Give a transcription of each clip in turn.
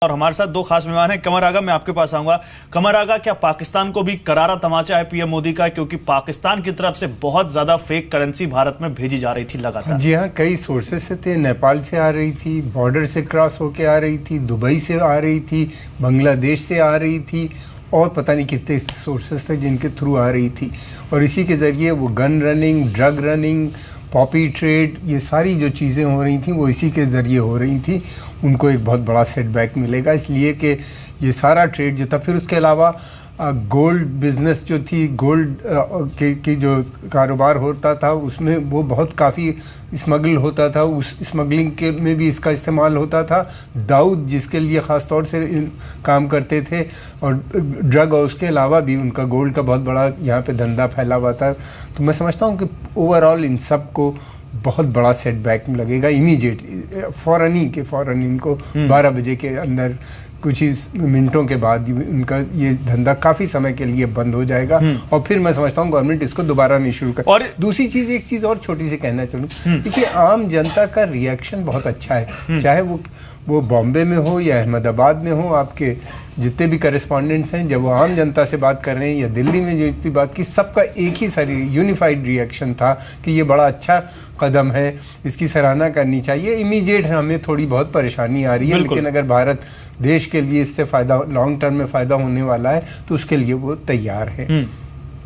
और हमारे साथ दो खास मेहमान हैं। कमर आगा, मैं आपके पास आऊंगा। कमर आगा, क्या पाकिस्तान को भी करारा तमाचा है पीएम मोदी का, क्योंकि पाकिस्तान की तरफ से बहुत ज्यादा फेक करेंसी भारत में भेजी जा रही थी लगातार? जी हाँ, कई सोर्सेस से थे। नेपाल से आ रही थी, बॉर्डर से क्रॉस होके आ रही थी, दुबई से आ रही थी, बांग्लादेश से आ रही थी, और पता नहीं कितने सोर्सेस थे जिनके थ्रू आ रही थी। और इसी के ज़रिए वो gun running, drug running, Poppy trade, ये सारी जो चीज़ें हो रही थी वो इसी के ज़रिए हो रही थी। उनको एक बहुत बड़ा सेटबैक मिलेगा, इसलिए कि ये सारा ट्रेड जो था। फिर उसके अलावा गोल्ड बिजनेस जो थी, गोल्ड की जो कारोबार होता था, उसमें वो बहुत काफ़ी स्मगल होता था। उस स्मगलिंग के में भी इसका इस्तेमाल होता था। दाऊद जिसके लिए ख़ास तौर से काम करते थे, और ड्रग, और उसके अलावा भी उनका गोल्ड का बहुत बड़ा यहाँ पे धंधा फैला हुआ था। तो मैं समझता हूँ कि ओवरऑल इन सब को बहुत बड़ा सेटबैक लगेगा इमीडिएट, फ़ौरन इनको 12 बजे के अंदर, कुछ ही मिनटों के बाद उनका ये धंधा काफ़ी समय के लिए बंद हो जाएगा। और फिर मैं समझता हूँ गवर्नमेंट इसको दोबारा नहीं शुरू कर। और दूसरी चीज़, एक चीज़ और छोटी सी कहना चाहूँ, देखिए आम जनता का रिएक्शन बहुत अच्छा है, चाहे वो बॉम्बे में हो या अहमदाबाद में हो। आपके जितने भी करेस्पॉन्डेंट्स हैं, जब वो आम जनता से बात कर रहे हैं या दिल्ली में जो इतनी बात की, सबका एक ही सारी यूनिफाइड रिएक्शन था कि ये बड़ा अच्छा कदम है, इसकी सराहना करनी चाहिए। इमीडिएट हमें थोड़ी बहुत परेशानी आ रही है, लेकिन अगर भारत देश के लिए इससे फ़ायदा, लॉन्ग टर्म में फ़ायदा होने वाला है, तो उसके लिए वो तैयार है।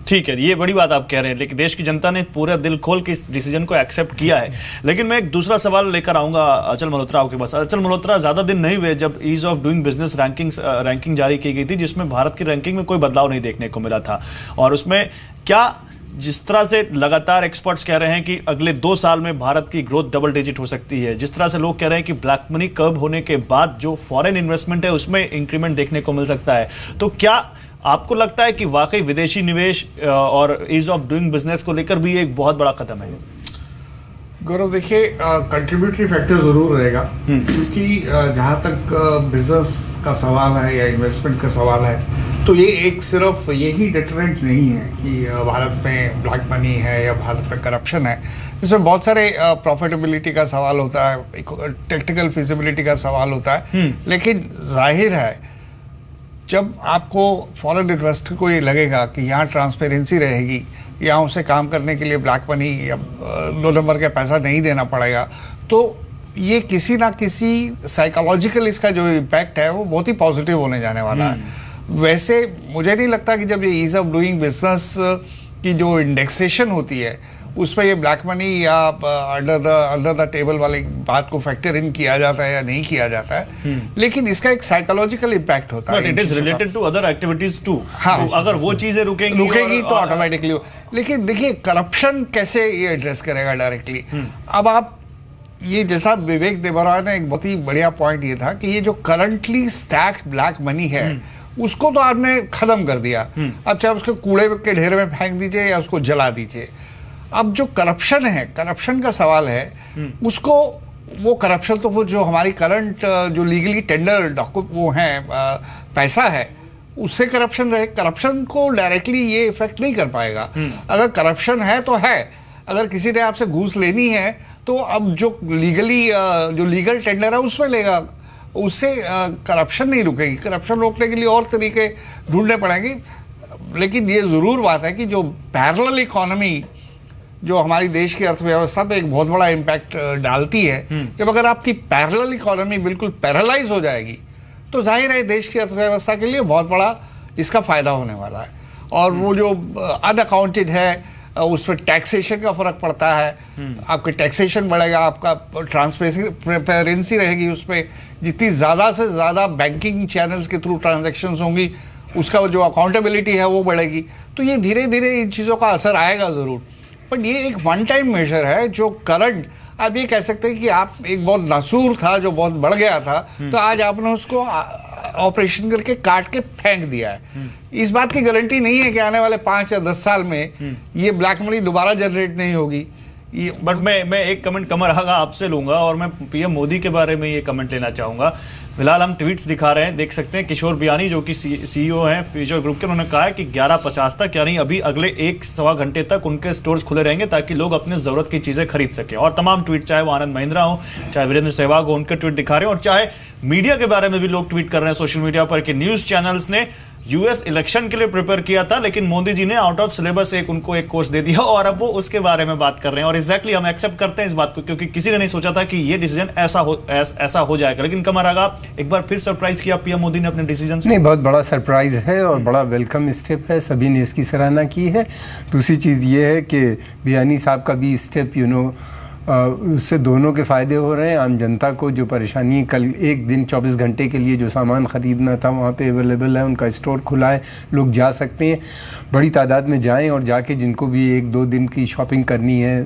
ठीक है, ये बड़ी बात आप कह रहे हैं, लेकिन देश की जनता ने पूरा दिल खोल के इस डिसीजन को एक्सेप्ट किया है। लेकिन मैं एक दूसरा सवाल लेकर आऊंगा अचल मल्होत्रा आपके पास। अचल मल्होत्रा, ज्यादा दिन नहीं हुए जब ease of doing business ranking जारी की गई थी, जिसमें भारत की रैंकिंग में कोई बदलाव नहीं देखने को मिला था। और उसमें क्या, जिस तरह से लगातार एक्सपर्ट्स कह रहे हैं कि अगले 2 साल में भारत की ग्रोथ डबल डिजिट हो सकती है, जिस तरह से लोग कह रहे हैं कि ब्लैक मनी कर्व होने के बाद जो फॉरेन इन्वेस्टमेंट है उसमें इंक्रीमेंट देखने को मिल सकता है, तो क्या आपको लगता है कि वाकई विदेशी निवेश और ईज ऑफ डूइंग बिजनेस को लेकर भी एक बहुत बड़ा कदम है? गौरव, देखिए कंट्रीब्यूटरी फैक्टर जरूर रहेगा, क्योंकि जहाँ तक बिजनेस का सवाल है या इन्वेस्टमेंट का सवाल है, तो ये एक सिर्फ यही डिटरेंट नहीं है कि भारत में ब्लैक मनी है या भारत में करप्शन है। इसमें बहुत सारे प्रॉफिटेबिलिटी का सवाल होता है, टेक्निकल फिजिबिलिटी का सवाल होता है। लेकिन जाहिर है, जब आपको फॉरेन इन्वेस्टर को ये लगेगा कि यहाँ ट्रांसपेरेंसी रहेगी, यहाँ उसे काम करने के लिए ब्लैक मनी या 2 नंबर का पैसा नहीं देना पड़ेगा, तो ये किसी ना किसी साइकोलॉजिकल इसका जो इम्पैक्ट है वो बहुत ही पॉजिटिव होने जाने वाला है। वैसे मुझे नहीं लगता कि जब ये ईज ऑफ डूइंग बिजनेस की जो इंडेक्सेशन होती है उसमें ये ब्लैक मनी या अंडर द टेबल वाली बात को फैक्टर इन किया जाता है या नहीं किया जाता है, लेकिन इसका एक साइकोलॉजिकल इम्पैक्ट होता है। It is related to other activities too. हाँ, तो अगर वो चीजें रुकेंगी तो ऑटोमेटिकली। लेकिन देखिए, करप्शन कैसे ये एड्रेस करेगा डायरेक्टली? अब आप ये, जैसा विवेक देबरॉय ने एक बहुत ही बढ़िया पॉइंट ये था कि ये जो करंटली स्टैक्ड ब्लैक मनी है उसको तो आपने खत्म कर दिया। अब चाहे उसको कूड़े के ढेर में फेंक दीजिए या उसको जला दीजिए। अब जो करप्शन है, करप्शन का सवाल है, उसको, वो करप्शन तो वो जो हमारी करंट जो लीगली टेंडर वो है पैसा है, उससे करप्शन रहे। करप्शन को डायरेक्टली ये इफेक्ट नहीं कर पाएगा। अगर करप्शन है तो है, अगर किसी ने आपसे घूस लेनी है तो अब जो लीगल टेंडर है उसमें लेगा, उससे करप्शन नहीं रुकेगी। करप्शन रोकने के लिए और तरीके ढूंढने पड़ेंगे। लेकिन ये ज़रूर बात है कि जो पैरेलल इकोनॉमी जो हमारी देश की अर्थव्यवस्था पे एक बहुत बड़ा इम्पैक्ट डालती है, जब अगर आपकी पैरेलल इकोनॉमी बिल्कुल पैरालाइज हो जाएगी तो जाहिर है देश की अर्थव्यवस्था के लिए बहुत बड़ा इसका फायदा होने वाला है। और वो जो अनअकाउंटेड है उस पर टैक्सेशन का फर्क पड़ता है। आपके टैक्सेशन बढ़ेगा, आपका ट्रांसपेरेंसी रहेगी, उस पर जितनी ज़्यादा से ज़्यादा बैंकिंग चैनल्स के थ्रू ट्रांजैक्शंस होंगी, उसका जो अकाउंटेबिलिटी है वो बढ़ेगी। तो ये धीरे धीरे इन चीज़ों का असर आएगा ज़रूर। बट ये एक वन टाइम मेजर है जो करंट, आप ये कह सकते हैं कि आप एक बहुत नासूर था जो बहुत बढ़ गया था, तो आज आपने उसको ऑपरेशन करके काट के फेंक दिया है। इस बात की गारंटी नहीं है कि आने वाले 5 या 10 साल में ये ब्लैक मनी दोबारा जनरेट नहीं होगी। बट मैं एक कमेंट कमर आगा आपसे लूंगा और मैं पीएम मोदी के बारे में ये कमेंट लेना चाहूंगा। फिलहाल हम ट्वीट्स दिखा रहे हैं, देख सकते हैं किशोर बियानी जो कि सीईओ हैं फ्यूचर ग्रुप के, उन्होंने कहा है कि 11:50 तक यानी अभी अगले 1-1.25 घंटे तक उनके स्टोर्स खुले रहेंगे ताकि लोग अपने जरूरत की चीजें खरीद सके। और तमाम ट्वीट, चाहे वो आनंद महिंद्रा हो, चाहे वीरेंद्र सहवाग हो, उनके ट्वीट दिखा रहे हैं, और चाहे मीडिया के बारे में भी लोग ट्वीट कर रहे हैं सोशल मीडिया पर कि न्यूज चैनल्स ने यूएस इलेक्शन के लिए प्रिपेयर किया था लेकिन मोदी जी ने आउट ऑफ सिलेबस उनको एक कोर्स दे दिया और अब वो उसके बारे में बात कर रहे हैं। और एग्जैक्टली हम एक्सेप्ट करते हैं इस बात को, क्योंकि किसी ने नहीं सोचा था कि ये डिसीजन ऐसा हो जाएगा। लेकिन कमर आगा, एक बार फिर सरप्राइज किया पीएम मोदी ने अपने डिसीजन से। नहीं, बहुत बड़ा सरप्राइज है और बड़ा वेलकम स्टेप है, सभी ने इसकी सराहना की है। दूसरी चीज़ ये है कि बियानी साहब का भी स्टेप उससे दोनों के फ़ायदे हो रहे हैं। आम जनता को जो परेशानी, कल एक दिन 24 घंटे के लिए जो सामान ख़रीदना था वहाँ पे अवेलेबल है, उनका स्टोर खुला है, लोग जा सकते हैं, बड़ी तादाद में जाएं और जाके जिनको भी 1-2 दिन की शॉपिंग करनी है,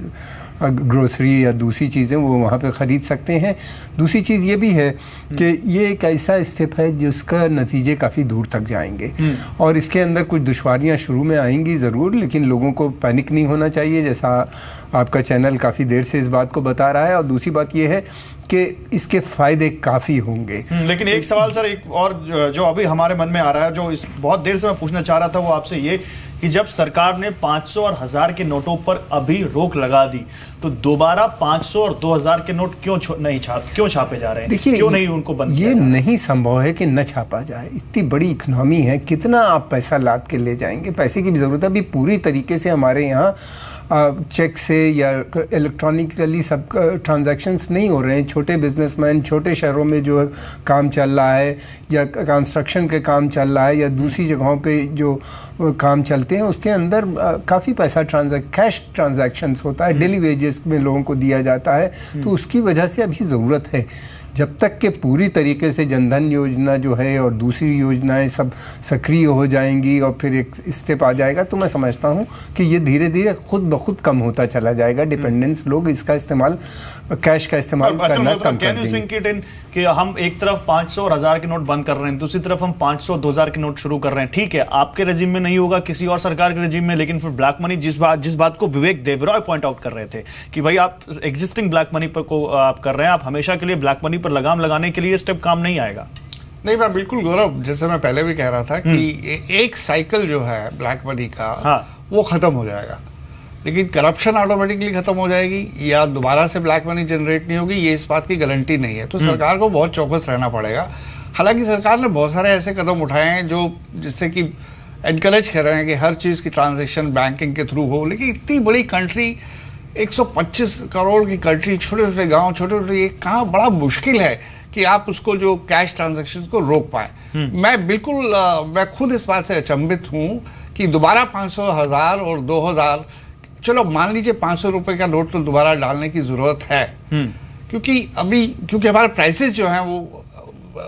ग्रोसरी या दूसरी चीज़ें, वो वहाँ पे ख़रीद सकते हैं। दूसरी चीज़ ये भी है कि ये एक ऐसा स्टेप है जिसका नतीजे काफ़ी दूर तक जाएंगे और इसके अंदर कुछ दुश्वारियाँ शुरू में आएंगी ज़रूर, लेकिन लोगों को पैनिक नहीं होना चाहिए, जैसा आपका चैनल काफ़ी देर से इस बात को बता रहा है। और दूसरी बात ये है कि इसके फ़ायदे काफ़ी होंगे। लेकिन एक सवाल सर, एक और जो अभी हमारे मन में आ रहा है, जो इस बहुत देर से मैं पूछना चाह रहा था, वो आपसे ये कि जब सरकार ने 500 और 1000 के नोटों पर अभी रोक लगा दी तो दोबारा 500 और 2000 के नोट क्यों छापे जा रहे हैं? देखिए, क्यों नहीं उनको बंद किया ये जा रहा? नहीं संभव है कि न छापा जाए। इतनी बड़ी इकोनॉमी है, कितना आप पैसा लाद के ले जाएंगे? पैसे की भी ज़रूरत है। अभी पूरी तरीके से हमारे यहाँ चेक से या इलेक्ट्रॉनिकली सब ट्रांजैक्शंस नहीं हो रहे हैं। छोटे बिजनेसमैन, छोटे शहरों में जो काम चल रहा है या कंस्ट्रक्शन के काम चल रहा है या दूसरी जगहों पे जो काम चलते हैं, उसके अंदर काफ़ी पैसा कैश ट्रांजैक्शंस होता है, डेली वेजेस में लोगों को दिया जाता है। तो उसकी वजह से अभी ज़रूरत है, जब तक के पूरी तरीके से जनधन योजना जो है और दूसरी योजनाएं सब सक्रिय हो जाएंगी और फिर एक स्टेप आ जाएगा, तो मैं समझता हूं कि ये धीरे धीरे खुद ब खुद कम होता चला जाएगा। डिपेंडेंस, लोग इसका इस्तेमाल, कैश का इस्तेमाल करना कम कर देंगे। कि हम एक तरफ 500 और 1000 के नोट बंद कर रहे हैं, दूसरी तरफ हम 500 2000 के नोट शुरू कर रहे हैं। ठीक है, आपके रेजिम में नहीं होगा, किसी और सरकार के रेजिम में, लेकिन फिर ब्लैक मनी, जिस बात को विवेक देबरॉय पॉइंट आउट कर रहे थे कि भाई आप एग्जिस्टिंग ब्लैक मनी पर को आप कर रहे हैं, आप हमेशा के लिए ब्लैक मनी पर लगाम लगाने के लिए स्टेप काम नहीं आएगा। नहीं, मैं बिल्कुल गौरव, जैसे मैं पहले भी कह रहा था कि एक साइकिल जो है ब्लैक मनी का, वो खत्म हो जाएगा, लेकिन करप्शन ऑटोमेटिकली खत्म हो जाएगी या दोबारा से ब्लैक मनी जनरेट नहीं होगी, ये इस बात की गारंटी नहीं है। तो सरकार को बहुत चौकस रहना पड़ेगा। हालांकि सरकार ने बहुत सारे ऐसे कदम उठाए हैं जो जिससे कि एनकरेज कर रहे हैं कि हर चीज़ की ट्रांजैक्शन बैंकिंग के थ्रू हो, लेकिन इतनी बड़ी कंट्री, 125 करोड़ की कंट्री, छोटे छोटे गाँव, छोटे छोटे, ये कहाँ, बड़ा मुश्किल है कि आप उसको जो कैश ट्रांजैक्शन को रोक पाए। मैं खुद इस बात से अचंभित हूँ कि दोबारा 500, 1000 और 2000, चलो मान लीजिए 500 रुपए का नोट तो दोबारा डालने की जरूरत है, क्योंकि हमारे प्राइसेस जो हैं वो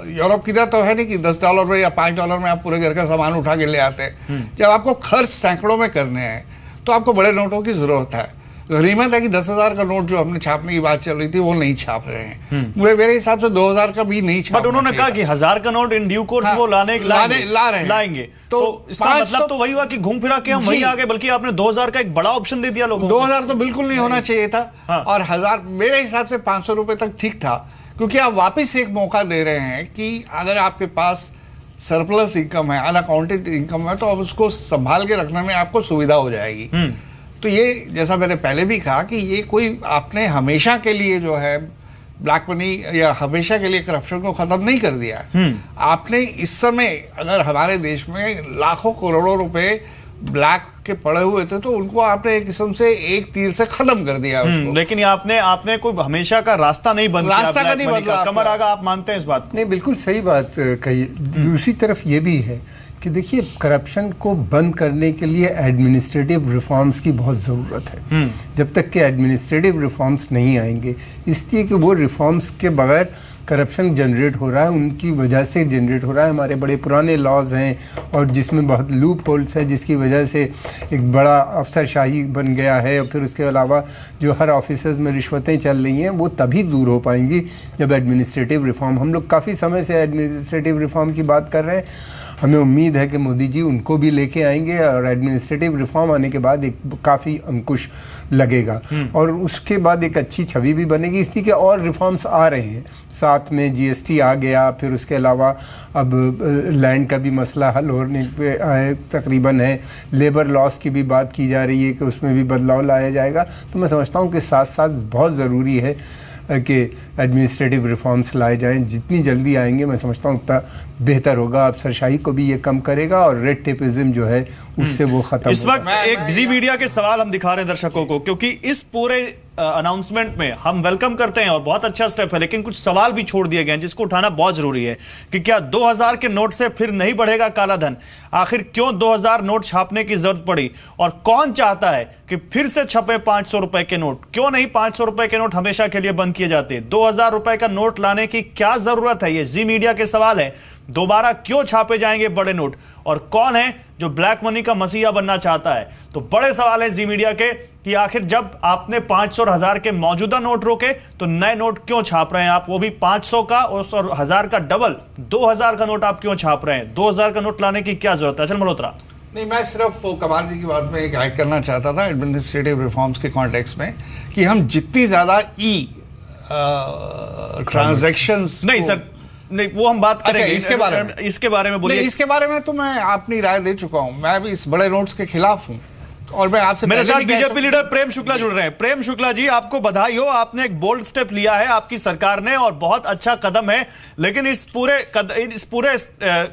यूरोप की तरह तो है नहीं कि $10 में या $5 में आप पूरे घर का सामान उठा के ले आते हैं। जब आपको खर्च सैकड़ों में करने हैं तो आपको बड़े नोटों की जरूरत है। गनीमत है कि 10,000 का नोट जो हमने छापने की बात चल रही थी वो नहीं छाप रहे हैं। मेरे हिसाब से 2000 का भी नहीं छाप। बट उन्होंने कहा कि 1000 का नोट इन ड्यू कोर्स वो ला रहे हैं। तो इसका मतलब तो वही हुआ कि घूम फिरा के हम वही आ गए, बल्कि आपने 2000 का एक बड़ा ऑप्शन दे दिया लोगों को। 2000 तो बिल्कुल नहीं होना चाहिए था। और 1000 मेरे हिसाब से 500 रुपए तक ठीक था, क्योंकि आप वापिस एक मौका दे रहे हैं कि अगर आपके पास सरप्लस इनकम है, अनअकाउंटेड इनकम है, तो अब उसको संभाल के रखने में आपको सुविधा हो जाएगी। तो ये, जैसा मैंने पहले भी कहा कि ये कोई आपने हमेशा के लिए जो है ब्लैक मनी या हमेशा के लिए करप्शन को खत्म नहीं कर दिया है। आपने इस समय अगर हमारे देश में लाखों करोड़ों रुपए ब्लैक के पड़े हुए थे तो उनको आपने एक किस्म से एक तीर से खत्म कर दिया उसको। लेकिन आपने कोई हमेशा का रास्ता नहीं बदला, रास्ता का नहीं बदला। कमर आगा, आप मानते हैं इस बात को? नहीं, बिल्कुल सही बात कही। दूसरी तरफ ये भी है कि देखिए, करप्शन को बंद करने के लिए एडमिनिस्ट्रेटिव रिफॉर्म्स की बहुत ज़रूरत है। जब तक कि एडमिनिस्ट्रेटिव रिफॉर्म्स नहीं आएंगे, इसलिए कि वो रिफॉर्म्स के बगैर करप्शन जनरेट हो रहा है, उनकी वजह से जनरेट हो रहा है। हमारे बड़े पुराने लॉज हैं और जिसमें बहुत लूप होल्स है, जिसकी वजह से एक बड़ा अफसरशाही बन गया है, और फिर उसके अलावा जो हर ऑफिसर्स में रिश्वतें चल रही हैं वो तभी दूर हो पाएंगी जब एडमिनिस्ट्रेटिव रिफॉर्म, हम लोग काफ़ी समय से एडमिनिस्ट्रेटिव रिफॉर्म की बात कर रहे हैं, हमें उम्मीद है कि मोदी जी उनको भी लेके आएंगे और एडमिनिस्ट्रेटिव रिफॉर्म आने के बाद एक काफ़ी अंकुश लगेगा और उसके बाद एक अच्छी छवि भी बनेगी। इसलिए कि और रिफॉर्म्स आ रहे हैं, साथ में जीएसटी आ गया, फिर उसके अलावा अब लैंड का भी मसला हल होने पे तकरीबन है, लेबर लॉस की भी बात की जा रही है कि उसमें भी बदलाव लाया जाएगा। तो मैं समझता हूँ कि साथ साथ बहुत ज़रूरी है कि एडमिनिस्ट्रेटिव रिफॉर्म्स लाए जाएं, जितनी जल्दी आएंगे मैं समझता हूँ उतना बेहतर होगा। अफसरशाही को भी ये कम करेगा और रेड टेपिज्म जो है उससे वो खत्म। इस वक्त एक जी मीडिया के सवाल हम दिखा रहे हैं दर्शकों को, क्योंकि इस पूरे अनाउंसमेंट में हम वेलकम करते हैं और बहुत अच्छा स्टेप है, लेकिन कुछ सवाल भी छोड़ दिए गए हैं जिसको उठाना बहुत जरूरी है कि क्या 2000 के नोट से फिर नहीं बढ़ेगा काला धन? आखिर क्यों 2000 नोट छापने की जरूरत पड़ी और कौन चाहता है कि फिर से छपे 500 रुपए के नोट? क्यों नहीं 500 रुपए के नोट हमेशा के लिए बंद किए जाते? 2000 रुपए का नोट लाने की क्या जरूरत है? ये जी मीडिया के सवाल है। दोबारा क्यों छापे जाएंगे बड़े नोट और कौन है जो ब्लैक मनी का मसीहा बनना चाहता है? तो बड़े सवाल है जी मीडिया के कि आखिर जब आपने 500 और 1000 के मौजूदा नोट रोके तो नए नोट क्यों छाप रहे हैं आप, वो भी 500 का और 1000 का डबल 2000 का नोट आप क्यों छाप रहे हैं? 2000 का नोट लाने की क्या जरूरत है? अचल मल्होत्रा। नहीं, मैं सिर्फ कमाल जी की बात में एक ऐड करना चाहता था एडमिनिस्ट्रेटिव रिफॉर्म्स के कॉन्टेक्स्ट में कि हम जितनी ज्यादा ट्रांजैक्शंस नहीं सर, नहीं वो हम बात करेंगे। अच्छा, इसके बारे में बोलिए। इसके बारे में तो मैं अपनी राय दे चुका हूं, मैं भी इस बड़े नोट्स के खिलाफ हूं और मैं आपसे मेरे साथ बीजेपी लीडर प्रेम शुक्ला जुड़ रहे हैं। प्रेम शुक्ला जी, आपको बधाई हो, आपने एक बोल्ड स्टेप लिया है आपकी सरकार ने और बहुत अच्छा कदम है, लेकिन इस पूरे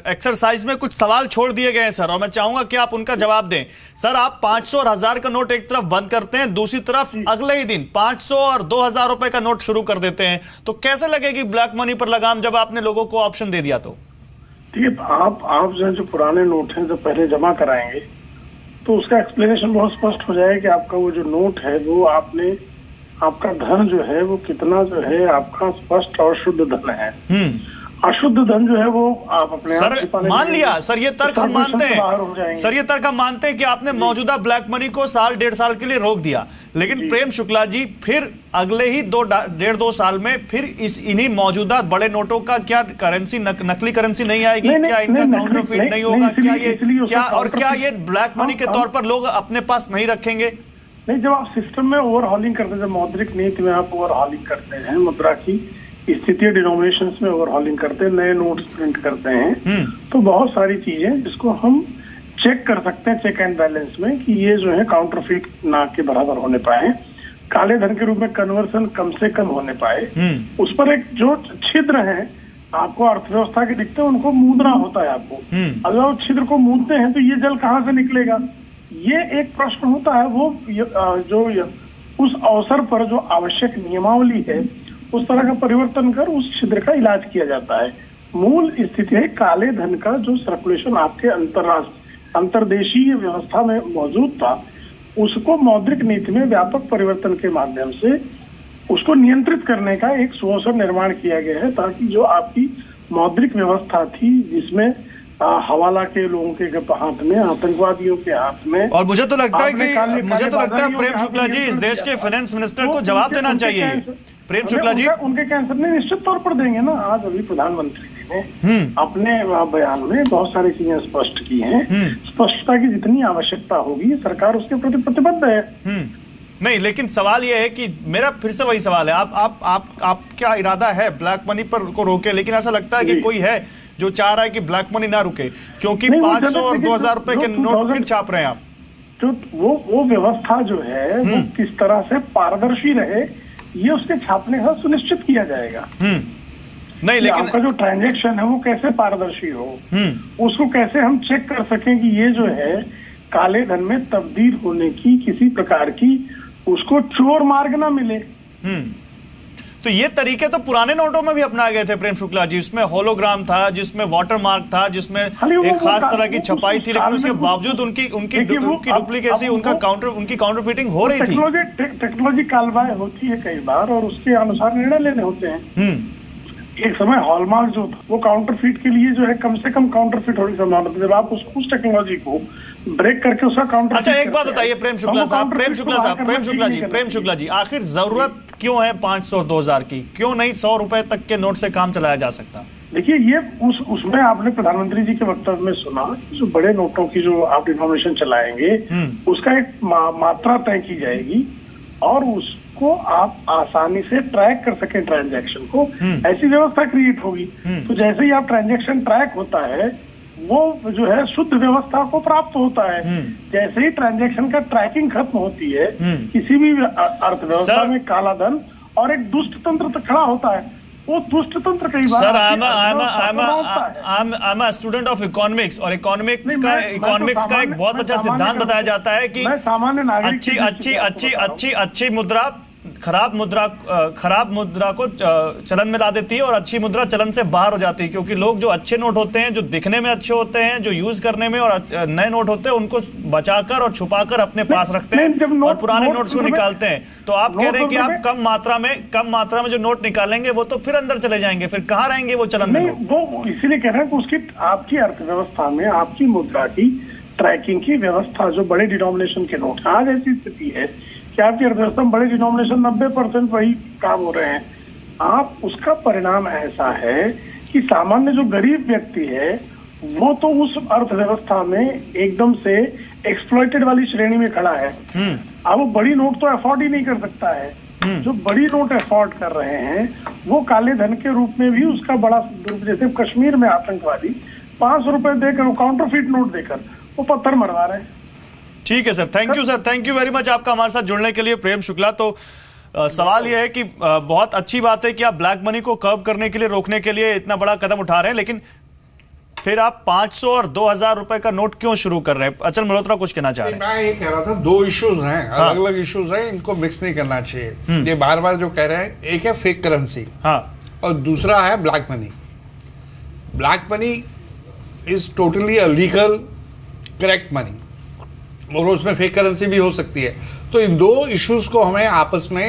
एक्सरसाइज में कुछ सवाल छोड़ दिए गए हैं सर, और मैं चाहूंगा कि आप उनका जवाब दें। सर, आप 500 और 1000 का नोट एक तरफ बंद करते हैं, दूसरी तरफ अगले ही दिन 500 और 2000 रुपए का नोट शुरू कर देते हैं, तो कैसे लगेगी ब्लैक मनी पर लगाम जब आपने लोगों को ऑप्शन दे दिया? तो देखिए, आप जो पुराने नोट हैं जो पहले जमा कराएंगे तो उसका एक्सप्लेनेशन बहुत स्पष्ट हो जाएगा कि आपका वो जो नोट है वो आपका धन जो है वो कितना जो है आपका स्पष्ट और शुद्ध धन है। अशुद्ध धन जो है वो आप अपने सर मान लिया सर, ये तर्क हम मानते हैं सर, ये तर्क हम मानते हैं कि आपने मौजूदा ब्लैक मनी को साल 1.5 साल के लिए रोक दिया, लेकिन प्रेम शुक्ला जी फिर अगले ही 1.5-2 साल में फिर इन्हीं मौजूदा बड़े नोटों का क्या करेंसी नकली करेंसी नहीं आएगी? क्या इनका काउंटरफीट नहीं होगा? क्या ये ब्लैक मनी के तौर पर लोग अपने पास नहीं रखेंगे? नहीं, जब आप सिस्टम में ओवरहॉलिंग करते हैं, जब मौद्रिक नीति में आप ओवरहॉलिंग करते हैं, मुद्रा की स्थिति डिनोमिनेशंस में ओवरहॉलिंग करते हैं, नए नोट्स प्रिंट करते हैं, तो बहुत सारी चीजें जिसको हम चेक कर सकते हैं चेक एंड बैलेंस में कि ये जो है काउंटरफीट ना के बराबर होने पाए, काले धन के रूप में कन्वर्सन कम से कम होने पाए, उस पर एक जो छिद्र है आपको अर्थव्यवस्था के दिखते हैं उनको मूदना होता है आपको। अगर वो छिद्र को मूदते हैं तो ये जल कहाँ से निकलेगा, ये एक प्रश्न होता है। वो जो उस अवसर पर जो आवश्यक नियमावली है उस तरह का परिवर्तन कर उस छिद्र का इलाज किया जाता है। मूल स्थिति है काले धन का जो सर्कुलेशन आपके अंतर्देशीय व्यवस्था में मौजूद था, उसको मौद्रिक नीति में व्यापक परिवर्तन के माध्यम से उसको नियंत्रित करने का एक सुअवसर निर्माण किया गया है, ताकि जो आपकी मौद्रिक व्यवस्था थी जिसमें हवाला के लोगों के हाथ में, आतंकवादियों के हाथ में, और मुझे तो लगता है प्रेम शुक्ला जी, इस देश के फाइनेंस मिनिस्टर को जवाब देना चाहिए। प्रेम शुक्ला जी, उनके कैंसर ने निश्चित तौर पर देंगे ना। आज अभी प्रधानमंत्री जी ने अपने बयान में बहुत सारी चीजें स्पष्ट की हैं। स्पष्टता की जितनी आवश्यकता होगी सरकार उसके प्रति प्रतिबद्ध है। नहीं, लेकिन सवाल यह है कि मेरा फिर से वही सवाल है, आप क्या इरादा है ब्लैक मनी पर को रोके? लेकिन ऐसा लगता है कि कोई है जो चाह रहा है कि ब्लैक मनी ना रुके, क्योंकि 500 और 2000 रुपए के नोट फिर छाप रहे हैं आप। जो वो व्यवस्था जो है वो किस तरह से पारदर्शी रहे, ये उसके छापने का सुनिश्चित किया जाएगा। नहीं, लेकिन आपका जो ट्रांजैक्शन है वो कैसे पारदर्शी हो, उसको कैसे हम चेक कर सकें कि ये जो है काले धन में तब्दील होने की किसी प्रकार की उसको चोर मार्ग ना मिले। तो ये तरीके तो पुराने नोटों में भी अपनाए गए थे प्रेम शुक्ला जी, उसमें होलोग्राम था, जिसमें वाटरमार्क था, जिसमें एक खास तरह की छपाई थी, लेकिन उसके बावजूद उनकी डुप्लीकेसी, उनकी काउंटरफीटिंग हो रही थी। टेक्नोलॉजी कालबाएं होती है कई बार और उसके अनुसार निर्णय लेने होते हैं। एक समय हॉलमार्क जो था वो काउंटरफीट के लिए जो है कम से कम काउंटरफीट होने की संभावना थी। जब आप उस टेक्नोलॉजी को ब्रेक करके उसका काउंटर। अच्छा एक बात बताइए प्रेम शुक्ला जी, आखिर जरूरत क्यों है 500 और 2000 की? क्यों नहीं 100 रुपए तक के नोट से काम चलाया जा सकता? देखिए ये उसमें आपने प्रधानमंत्री जी के वक्तव्य में सुना, जो बड़े नोटों की जो आप डिनोमिनेशन चलाएंगे उसका एक मात्रा तय की जाएगी और उसको आप आसानी से ट्रैक कर सके ट्रांजैक्शन को, ऐसी व्यवस्था क्रिएट होगी। तो जैसे ही आप ट्रांजैक्शन ट्रैक होता है वो जो है शुद्ध व्यवस्था को प्राप्त होता है। जैसे ही ट्रांजैक्शन का ट्रैकिंग खत्म होती है किसी भी अर्थव्यवस्था में काला धन और एक दुष्ट तंत्र तो खड़ा होता है। वो दुष्ट तंत्र कई बार sir I'm a student of economics और इकोनॉमिक्स का एक बहुत अच्छा सिद्धांत बताया जाता है कि सामान्य नागरिक अच्छी मुद्रा खराब मुद्रा को चलन में ला देती है और अच्छी मुद्रा चलन से बाहर हो जाती है, क्योंकि लोग जो अच्छे नोट होते हैं, जो दिखने में अच्छे होते हैं, जो यूज करने में, और नए नोट होते हैं उनको बचाकर और छुपाकर अपने पास रखते हैं और पुराने नोट्स को निकालते हैं। तो आप कह रहे हैं कि आप कम मात्रा में जो नोट निकालेंगे वो तो फिर अंदर चले जाएंगे, फिर कहाँ रहेंगे वो चलन में? वो इसीलिए कह रहे हैं कि उसकी आपकी अर्थव्यवस्था में आपकी मुद्रा की ट्रैकिंग की व्यवस्था, जो बड़े डिनोमिनेशन के नोट, आज ऐसी स्थिति है कि आपकी अर्थव्यवस्था में बड़े डिनोमिनेशन 90% वही काम हो रहे हैं। आप उसका परिणाम ऐसा है कि सामान्य जो गरीब व्यक्ति है वो तो उस अर्थव्यवस्था में एकदम से एक्सप्लॉइटेड वाली श्रेणी में खड़ा है। अब वो बड़ी नोट तो अफोर्ड ही नहीं कर सकता है। जो बड़ी नोट अफोर्ड कर रहे हैं वो काले धन के रूप में भी उसका बड़ा, जैसे कश्मीर में आतंकवादी 500 रुपए देकर, काउंटरफीट नोट देकर वो पत्थर मरवा रहे हैं। ठीक है sir, thank you sir, thank you very much आपका हमारे साथ जुड़ने के लिए प्रेम शुक्ला। तो सवाल यह है कि बहुत अच्छी बात है कि आप ब्लैक मनी को कर्व करने के लिए, रोकने के लिए इतना बड़ा कदम उठा रहे हैं, लेकिन फिर आप 500 और 2000 रुपए का नोट क्यों शुरू कर रहे हैं? अचल मल्होत्रा कुछ कहना चाह रहे हैं? मैं ये कह रहा था, दो इश्यूज हैं, अलग अलग इश्यूज हैं, इनको मिक्स नहीं करना चाहिए। ये बार बार जो कह रहे हैं, एक है फेक करेंसी और दूसरा है black money. Black money is totally a legal correct money और उसमें फेक करेंसी भी हो सकती है। तो इन दो इश्यूज को हमें आपस में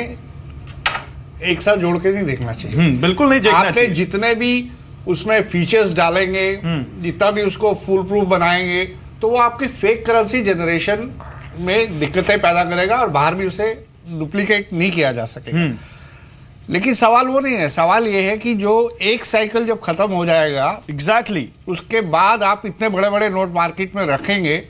एक साथ जोड़ के नहीं देखना चाहिए। बिल्कुल नहीं देखना चाहिए। आपने जितने भी उसमें फीचर्स डालेंगे, जितना भी उसको फुल प्रूफ बनाएंगे, तो वो आपके फेक करेंसी जनरेशन में दिक्कतें पैदा करेगा और बाहर भी उसे डुप्लीकेट नहीं किया जा सकेगा। लेकिन सवाल वो नहीं है, सवाल ये है कि जो एक साइकिल जब खत्म हो जाएगा, एग्जैक्टली उसके बाद आप इतने बड़े बड़े नोट मार्केट में रखेंगे,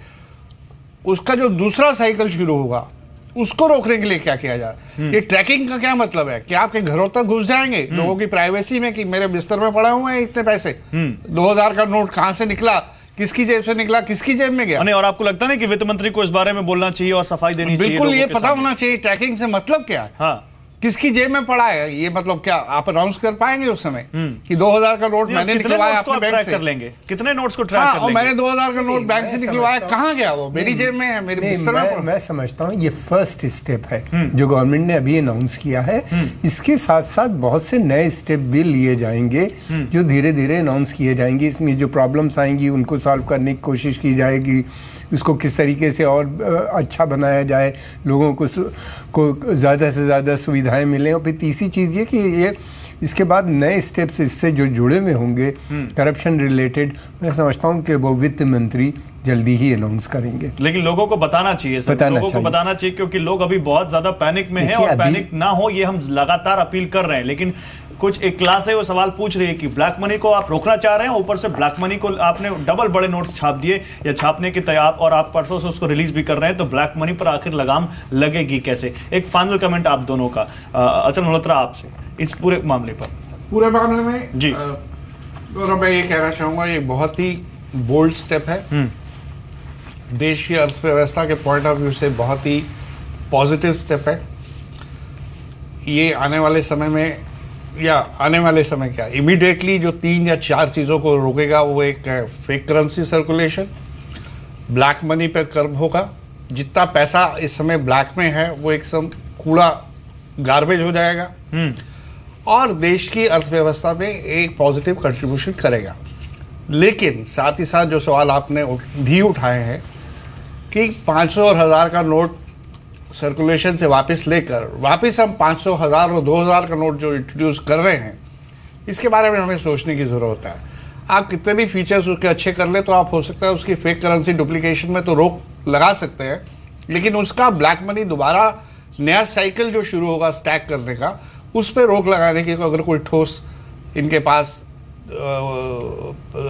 उसका जो दूसरा साइकिल शुरू होगा उसको रोकने के लिए क्या किया जाए? ये ट्रैकिंग का क्या मतलब है कि आपके घरों तक घुस जाएंगे लोगों की प्राइवेसी में कि मेरे बिस्तर में पड़े हुए हैं इतने पैसे, 2000 का नोट कहां से निकला, किसकी जेब से निकला, किसकी जेब में गया? नहीं, और आपको लगता नहीं कि वित्त मंत्री को इस बारे में बोलना चाहिए और सफाई देनी चाहिए? बिल्कुल, ये पता होना चाहिए ट्रैकिंग से मतलब क्या है। हाँ, किसकी जेब में पड़ा है, ये मतलब क्या आप अनाउंस कर पाएंगे उस समय कि 2000 का नोट मैंने निकलवाया अपने बैंक से? कर लेंगे कितने नोट्स को ट्रैक कर लेंगे? मैंने 2000 का नोट बैंक से निकलवाया, कहां गया वो? मेरी जेब में है, मेरे बिस्तर में। मैं समझता हूँ ये फर्स्ट स्टेप है जो गवर्नमेंट ने अभी अनाउंस किया है। इसके साथ साथ बहुत से नए स्टेप भी लिए जाएंगे जो धीरे धीरे अनाउंस किए जाएंगे। इसमें जो प्रॉब्लम्स आएंगी उनको सॉल्व करने की कोशिश की जाएगी, उसको किस तरीके से और अच्छा बनाया जाए, लोगों को ज़्यादा से ज़्यादा सुविधाएं मिलें। और फिर तीसरी चीज़ ये कि ये इसके बाद नए स्टेप्स इससे जो जुड़े हुए होंगे करप्शन रिलेटेड, मैं समझता हूँ कि वो वित्त मंत्री जल्दी ही अनाउंस करेंगे। लेकिन लोगों को बताना चाहिए, लोगों को बताना चाहिए, क्योंकि लोग अभी बहुत ज्यादा पैनिक में हैं और पैनिक ना हो ये हम लगातार अपील कर रहे हैं। लेकिन कुछ एक क्लास है वो सवाल पूछ रही है कि ब्लैक मनी को आप रोकना चाह रहे हैं, ऊपर से ब्लैक मनी को आपने डबल बड़े नोट्स छाप दिए या छापने के तैयार, और आप परसों से उसको रिलीज भी कर रहे हैं, तो ब्लैक मनी पर आखिर लगाम लगेगी कैसे? एक फाइनल कमेंट आप दोनों का, अचल मल्होत्रा आपसे इस पूरे मामले पर। पूरे मामले में जी और मैं ये कहना चाहूंगा, ये बहुत ही बोल्ड स्टेप है, देश की अर्थव्यवस्था के पॉइंट ऑफ व्यू से बहुत ही पॉजिटिव स्टेप है। ये आने वाले समय में, या आने वाले समय क्या, इमीडिएटली जो 3 या 4 चीज़ों को रोकेगा वो एक fake currency circulation, black money पे कर्ब होगा, जितना पैसा इस समय ब्लैक में है वो एक सम कूड़ा गार्बेज हो जाएगा और देश की अर्थव्यवस्था में एक पॉजिटिव कंट्रीब्यूशन करेगा। लेकिन साथ ही साथ जो सवाल आपने भी उठाए हैं कि 500 और 1000 का नोट सर्कुलेशन से वापस लेकर वापस हम 500, 1000 और 2000 का नोट जो इंट्रोड्यूस कर रहे हैं, इसके बारे में हमें सोचने की ज़रूरत है। आप कितने भी फीचर्स उसके अच्छे कर ले तो आप हो सकता है उसकी फेक करेंसी डुप्लीकेशन में तो रोक लगा सकते हैं, लेकिन उसका ब्लैक मनी दोबारा नया साइकिल जो शुरू होगा स्टैक करने का, उस पर रोक लगाने की अगर कोई ठोस इनके पास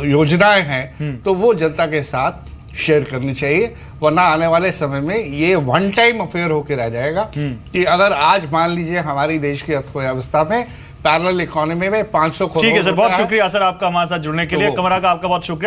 योजनाएं हैं तो वो जनता के साथ शेयर करनी चाहिए, वरना आने वाले समय में ये वन टाइम अफेयर होकर रह जाएगा कि अगर आज मान लीजिए हमारी देश की अर्थव्यवस्था में पैरेलल इकोनॉमी में 500 करोड़। ठीक है सर, बहुत शुक्रिया सर आपका हमारे साथ जुड़ने के लिए। कमरा का आपका बहुत शुक्रिया।